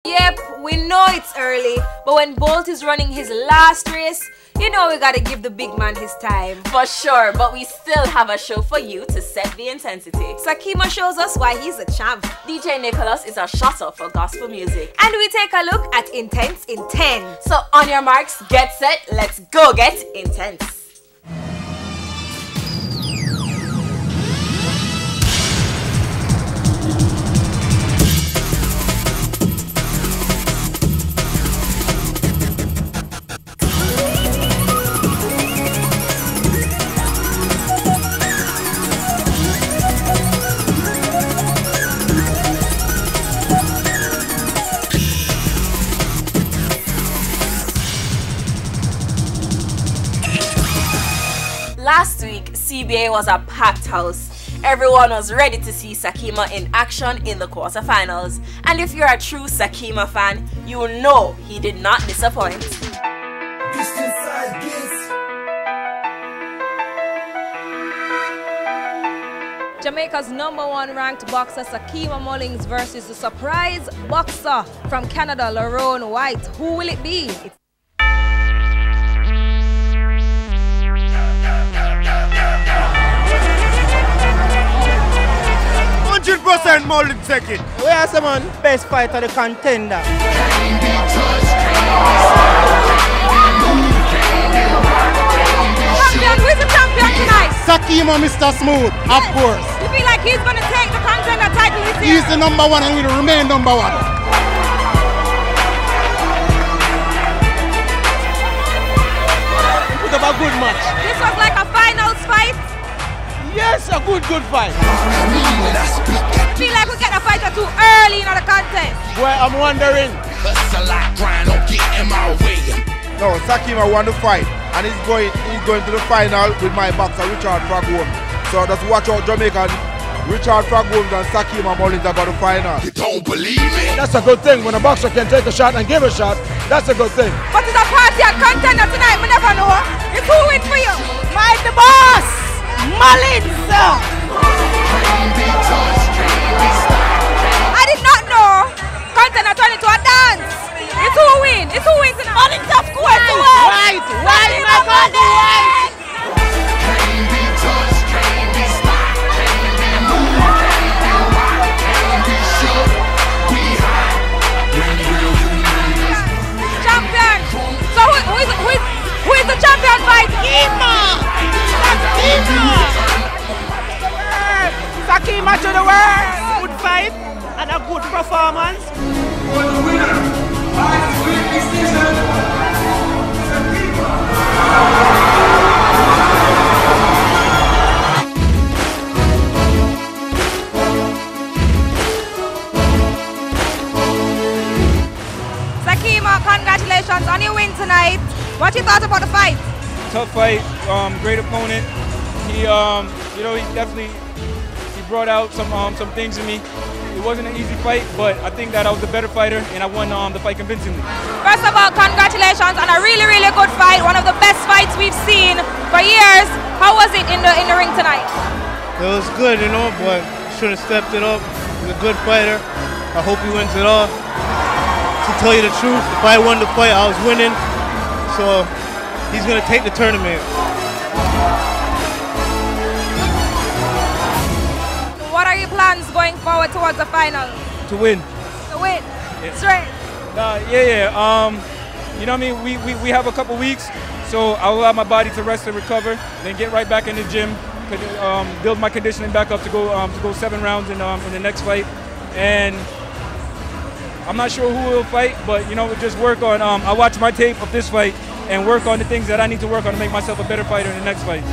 Yep, we know it's early, but when Bolt is running his last race, you know we gotta give the big man his time. For sure, but we still have a show for you to set the intensity. Sakima shows us why he's a champ. DJ Nicholas is a shutter for gospel music. And we take a look at Intense in 10. So on your marks, get set, let's go get intense. Last week, CBA was a packed house. Everyone was ready to see Sakima in action in the quarterfinals. And if you're a true Sakima fan, you know he did not disappoint. Jamaica's #1 ranked boxer Sakima Mullings versus the surprise boxer from Canada, Lerone White. Who will it be? 100% Mullings second. We are someone best fighter, the contender. Champion, who is the champion tonight? Sakima, Mr. Smooth, of course. You feel like he's gonna take the contender title this year? He's the #1 and will remain #1. Put up a good match. This was like a finals fight. Yes, a good fight. I feel like we get a fighter too early in the contest. Well, I'm wondering. No, Sakima won the fight and he's going to the final with my boxer Richard Fragwon. So just watch out, Jamaica. Richard Fragwon and Sakima Mullings are going to the final. You don't believe me? That's a good thing. When a boxer can take a shot and give a shot, that's a good thing. But it's a party at contender tonight, we never know. It's who wins for you? Mike the boss! Mullings! I did not know contender turned into a dance. It's who wins. It's who wins tonight. Mullings, of course. White, my God, white. Champion. So who is the champion fight? Sakima to the world. Good fight and a good performance. For the winner, by split decision, Sakima, congratulations on your win tonight. What you thought about the fight? Tough fight, great opponent. He, he definitely brought out some things in me. It wasn't an easy fight, but I think that I was the better fighter and I won the fight convincingly. First of all, congratulations on a really, really good fight. One of the best fights we've seen for years. How was it in the ring tonight? It was good, but should have stepped it up. He's a good fighter. I hope he wins it all. To tell you the truth, if I won the fight, I was winning. So he's gonna take the tournament. What are your plans going forward towards the final? To win. To win? Yeah. Straight? You know what I mean? We have a couple weeks, so I'll allow my body to rest and recover, then get right back in the gym, build my conditioning back up to go 7 rounds in the next fight. And I'm not sure who will fight, but we'll just work on. I'll watch my tape of this fight and work on the things that I need to work on to make myself a better fighter in the next fight.